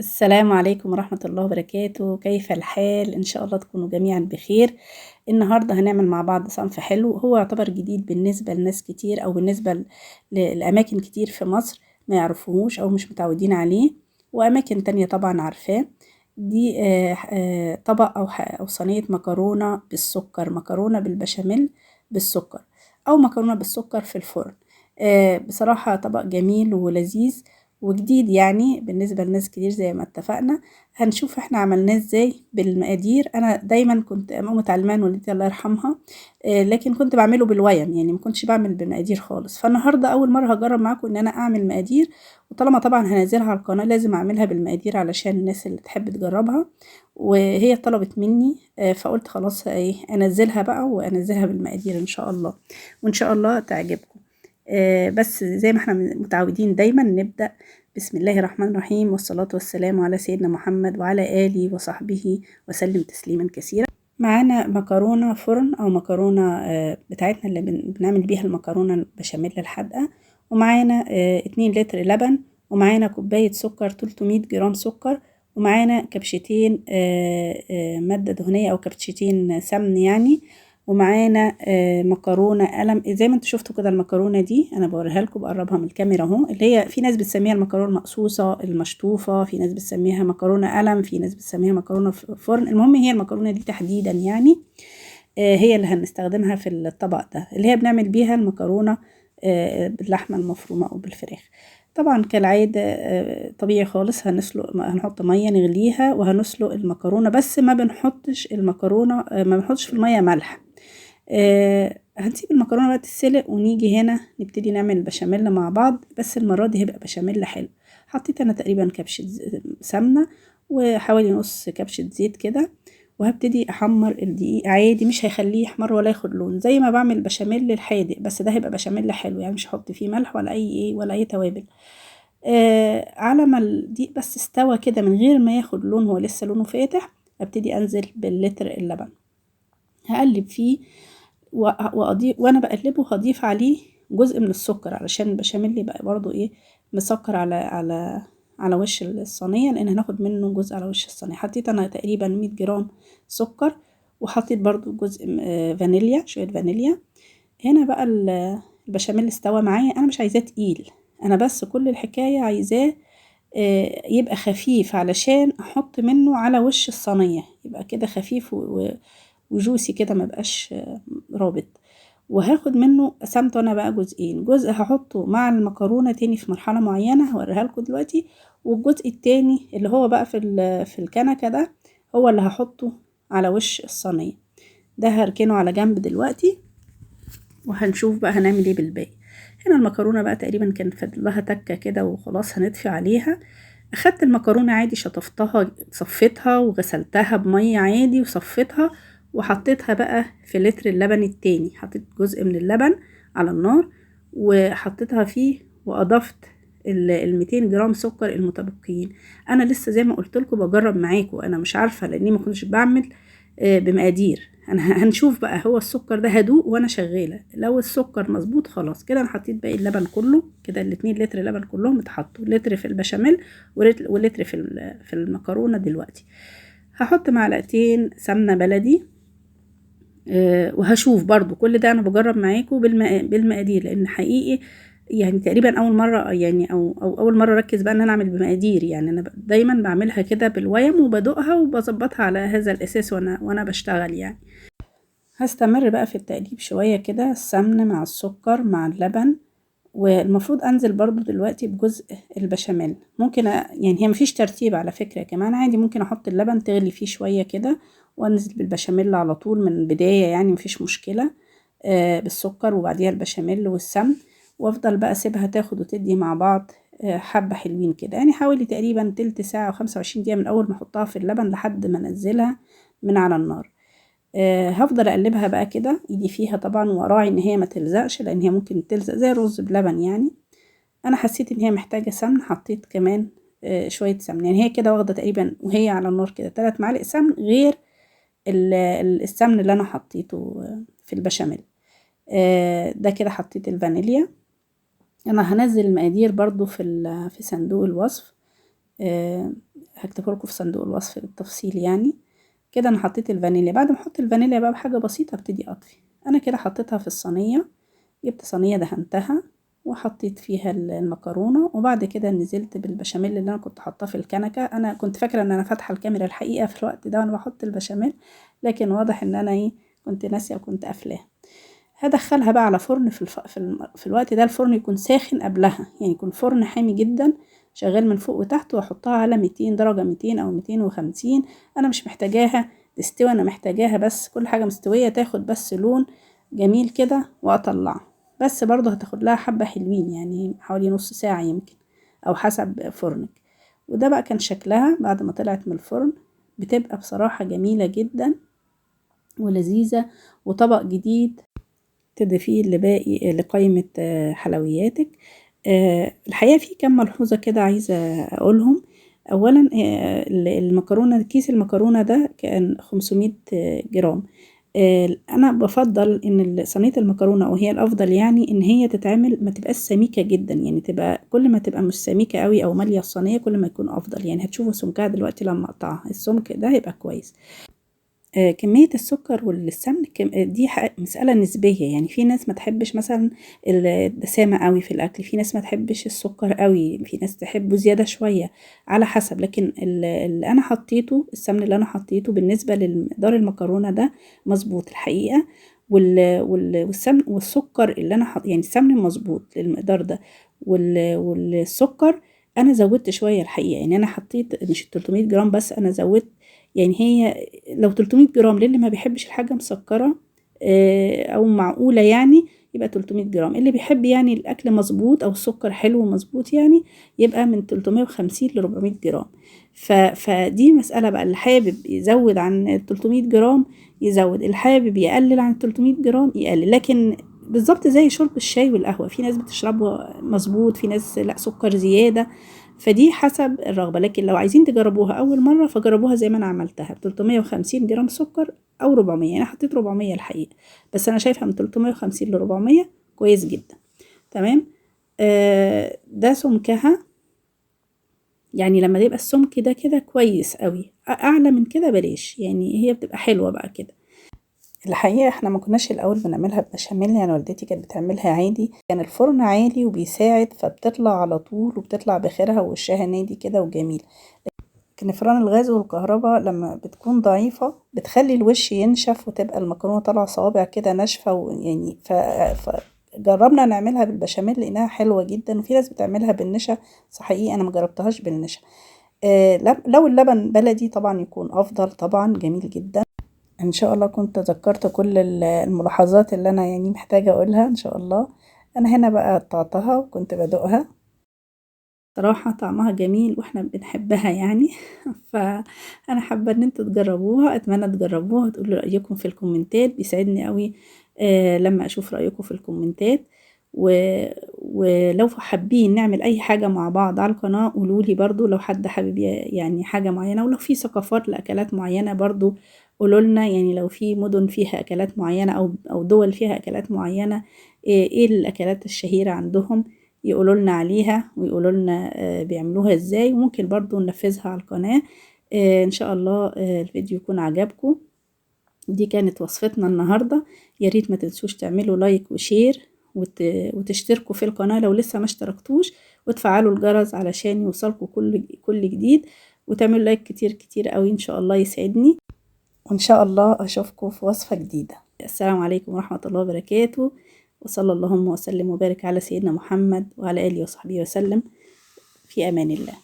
السلام عليكم ورحمة الله وبركاته، كيف الحال؟ إن شاء الله تكونوا جميعا بخير. النهاردة هنعمل مع بعض صنف حلو، هو يعتبر جديد بالنسبة لناس كتير أو بالنسبة لأماكن كتير في مصر ما يعرفوهوش أو مش متعودين عليه، وأماكن تانية طبعا عارفاه. دي طبق أو صينية مكرونة بالسكر، مكرونة بالبشاميل بالسكر، أو مكرونة بالسكر في الفرن. بصراحة طبق جميل ولذيذ وجديد يعني بالنسبة لناس كتير زي ما اتفقنا. هنشوف احنا عملناه ازاي بالمقادير. انا دايما كنت متعلمة من والدتي الله يرحمها، لكن كنت بعمله بالويم، يعني ما كنتش بعمل بالمقادير خالص. فالنهارده اول مرة هجرب معاكم ان انا اعمل مقادير، وطالما طبعا هنزلها على القناة لازم اعملها بالمقادير علشان الناس اللي تحب تجربها، وهي طلبت مني. فقلت خلاص ايه انزلها بقى وانزلها بالمقادير ان شاء الله، وان شاء الله تعجبكم. بس زي ما احنا متعودين دايما نبدأ بسم الله الرحمن الرحيم، والصلاة والسلام على سيدنا محمد وعلى آله وصحبه وسلم تسليما كثيرا. معانا مكرونة فرن أو مكرونة بتاعتنا اللي بنعمل بيها المكرونة البشاميل الحادقة، ومعانا 2 لتر لبن، ومعانا كوباية سكر 300 جرام سكر، ومعانا كبشتين مادة دهنية أو كبشتين سمن يعني، ومعانا مكرونه قلم زي ما انتوا شفتوا كده. المكرونه دي انا بوريها لكم، بقربها من الكاميرا اهو، اللي هي في ناس بتسميها المكرونه المقصوصه المشطوفه، في ناس بتسميها مكرونه قلم، في ناس بتسميها مكرونه فرن. المهم هي المكرونه دي تحديدا يعني هي اللي هنستخدمها في الطبق ده، اللي هي بنعمل بيها المكرونه باللحمه المفرومه او بالفراخ. طبعا كالعاده طبيعي خالص هنحط ميه نغليها وهنسلق المكرونه، بس ما بنحطش المكرونه ما بنحطش في الميه ملح. هنسيب المكرونة بقى تتسلق ونيجي هنا نبتدي نعمل البشاميل مع بعض، بس المرة دي هيبقى بشاميل حلو. حطيت انا تقريبا كبشة سمنة وحوالي نص كبشة زيت كده، وهبتدي احمر الدقيق عادي، مش هيخليه يحمر ولا ياخد لون زي ما بعمل بشاميل الحادق، بس ده هيبقى بشاميل حلو يعني مش هحط فيه ملح ولا اي توابل. على ما الدقيق بس استوى كده من غير ما ياخد لون، هو لسه لونه فاتح، ابتدي انزل باللتر اللبن، هقلب فيه واضيف، وانا بقلبه هضيف عليه جزء من السكر علشان البشاميل يبقى برضو ايه مسكر على وش الصينيه، لان هناخد منه جزء على وش الصينيه. حطيت انا تقريبا 100 جرام سكر، وحطيت برضو جزء فانيليا، شويه فانيليا. هنا بقى البشاميل استوى معايا، انا مش عايزاه تقيل، انا بس كل الحكايه عايزاه يبقى خفيف علشان احط منه على وش الصينيه، يبقى كده خفيف وجوسي كده، ما بقاش رابط. وهاخد منه قسمته انا بقى جزئين، جزء هحطه مع المكرونه تاني في مرحله معينه هوريها لكم دلوقتي، والجزء التاني اللي هو بقى في الكنكه ده هو اللي هحطه على وش الصينيه. ده هركنه على جنب دلوقتي، وهنشوف بقى هنعمل ايه بالباقي. هنا المكرونه بقى تقريبا كان فاضلها تكه كده وخلاص هنطفي عليها. اخدت المكرونه عادي، شطفتها صفيتها وغسلتها بميه عادي وصفيتها، وحطيتها بقى في لتر اللبن التاني. حطيت جزء من اللبن على النار وحطيتها فيه، واضفت ال 200 جرام سكر المتبقيين. انا لسه زي ما قلت لكم بجرب معاكم، انا مش عارفه لاني ما كنتش بعمل بمقادير. هنشوف بقى، هو السكر ده هدوق وانا شغاله، لو السكر مظبوط خلاص كده. انا حطيت باقي اللبن كله كده، الاتنين لتر لبن كلهم اتحطوا، لتر في البشاميل ولتر في المكرونه. دلوقتي هحط معلقتين سمنه بلدي، وهشوف برضو كل ده انا بجرب معاكم بالمقادير، لان حقيقي يعني تقريبا اول مره يعني او اول مره اركز بقى ان انا اعمل بمقادير. يعني انا دايما بعملها كده بالويم وبدوقها وبظبطها على هذا الاساس وانا بشتغل يعني. هستمر بقى في التقليب شويه كده، السمن مع السكر مع اللبن، والمفروض انزل برضو دلوقتي بجزء البشاميل. ممكن يعني هي مفيش ترتيب على فكرة، كمان عادي ممكن احط اللبن تغلي فيه شوية كده وانزل بالبشاميل على طول من البداية، يعني مفيش مشكلة. بالسكر وبعديها البشاميل والسمن، وافضل بقى اسيبها تاخد وتدي مع بعض حبة حلوين كده، يعني حوالي تقريبا تلت ساعة و25 دقيقة من اول ما احطها في اللبن لحد ما انزلها من على النار. هفضل اقلبها بقى كده ايدي فيها طبعا، واراعي ان هي ما تلزقش لان هي ممكن تلزق زي الرز بلبن يعني. انا حسيت ان هي محتاجه سمن، حطيت كمان شويه سمن، يعني هي كده واخده تقريبا وهي على النار كده 3 معالق سمن، غير السمن اللي انا حطيته في البشاميل. ده كده حطيت الفانيليا. انا هنزل المقادير برضو في صندوق الوصف. هكتبه لكم في صندوق الوصف بالتفصيل يعني. كده انا حطيت الفانيليا. بعد ما احط الفانيليا بقى بحاجه بسيطه ابتدي اطفي. انا كده حطيتها في الصينيه، جبت صينيه دهنتها وحطيت فيها المكرونه، وبعد كده نزلت بالبشاميل اللي انا كنت حاطاه في الكنكه. انا كنت فاكره ان انا فاتحه الكاميرا الحقيقه في الوقت ده وانا بحط البشاميل، لكن واضح ان انا كنت ناسيه وكنت قافلاها. هدخلها بقى على فرن في الوقت ده الفرن يكون ساخن قبلها، يعني يكون فرن حامي جدا شغال من فوق وتحت، واحطها على 200 درجة، 200 او 250. انا مش محتاجاها تستوي، انا محتاجاها بس كل حاجة مستوية تاخد بس لون جميل كده واطلعها. بس برضو هتاخد لها حبة حلوين، يعني حوالي نص ساعة يمكن او حسب فرنك. وده بقى كان شكلها بعد ما طلعت من الفرن. بتبقى بصراحة جميلة جدا ولذيذة، وطبق جديد تضيفيه لقائمة حلوياتك. الحقيقة في كم ملحوظة كده عايزة أقولهم. أولا المكرونة، كيس المكرونة ده كان 500 جرام. أنا بفضل إن صينية المكرونة، وهي الأفضل يعني إن هي تتعمل ما تبقاش سميكة جدا، يعني تبقى كل ما تبقى مش سميكة قوي أو مالية الصينية كل ما يكون أفضل. يعني هتشوفوا سمكها دلوقتي لما أقطعها، السمك ده هيبقى كويس. كمية السكر والسمن دي مسألة نسبية، يعني في ناس ما تحبش مثلا الدسامة قوي في الأكل، في ناس ما تحبش السكر قوي، في ناس تحبه زيادة شوية، على حسب. لكن اللي أنا حطيته، السمن اللي أنا حطيته بالنسبة لمقدار المكرونة ده مظبوط الحقيقة. والسمن والسكر اللي أنا يعني السمن مظبوط للمقدار ده، والسكر أنا زودت شوية الحقيقة. يعني أنا حطيت مش 300 جرام بس، أنا زودت. يعني هي لو 300 جرام للي ما بيحبش الحاجة مسكرة او معقولة، يعني يبقى 300 جرام. اللي بيحب يعني الاكل مظبوط او السكر حلو ومظبوط يعني يبقى من 350 ل 400 جرام. فدي مسألة بقى، اللي حابب يزود عن 300 جرام يزود، اللي حابب يقلل عن 300 جرام يقلل. لكن بالظبط زي شرب الشاي والقهوة، في ناس بتشربه مظبوط، في ناس لا سكر زيادة، فدي حسب الرغبة. لكن لو عايزين تجربوها أول مرة فجربوها زي ما أنا عملتها ب 350 جرام سكر أو 400. يعني أنا حطيت 400 الحقيقة، بس أنا شايفها من 350 ل 400 كويس جدا. تمام. ده سمكها، يعني لما يبقى السمك ده كده كويس قوي، أعلى من كده بلاش، يعني هي بتبقى حلوة بقى كده. الحقيقة احنا ما كناش الأول بنعملها ببشاميل، يعني والدتي كانت بتعملها عادي، كان الفرن عالي وبيساعد فبتطلع على طول وبتطلع بخيرها ووشها نادي كده وجميل. لكن فران الغاز والكهرباء لما بتكون ضعيفة بتخلي الوش ينشف وتبقى المكرونة طالعة صوابع كده ناشفة، ويعني جربنا نعملها بالبشاميل لقيناها حلوة جدا. وفي ناس بتعملها بالنشا، صحيح أنا ما جربتهاش بالنشا. لو اللبن بلدي طبعا يكون أفضل، طبعا جميل جدا. ان شاء الله كنت ذكرت كل الملاحظات اللي انا يعني محتاجة اقولها ان شاء الله. انا هنا بقى قطعتها وكنت بدوقها، صراحة طعمها جميل واحنا بنحبها يعني. فانا حابة ان انتوا تجربوها، اتمنى تجربوها وتقولوا رأيكم في الكومنتات، بيساعدني قوي لما اشوف رأيكم في الكومنتات. ولو حابين نعمل اي حاجة مع بعض على القناة قولولي برضو، لو حد حابب يعني حاجة معينة، ولو في ثقافات لأكلات معينة برضو قولولنا. يعني لو في مدن فيها أكلات معينة أو دول فيها أكلات معينة، إيه الأكلات الشهيرة عندهم يقولولنا عليها، ويقولولنا بيعملوها إزاي، وممكن برضو ننفذها على القناة. إن شاء الله الفيديو يكون عجبكم. دي كانت وصفتنا النهاردة. ياريت ما تنسوش تعملوا لايك وشير وتشتركوا في القناة لو لسه ما اشتركتوش، وتفعلوا الجرس علشان يوصلكوا كل جديد، وتعملوا لايك كتير كتير قوي ان شاء الله يسعدني. وإن شاء الله أشوفكم في وصفة جديدة. السلام عليكم ورحمة الله وبركاته، وصلى اللهم وسلم وبارك على سيدنا محمد وعلى آله وصحبه وسلم، في أمان الله.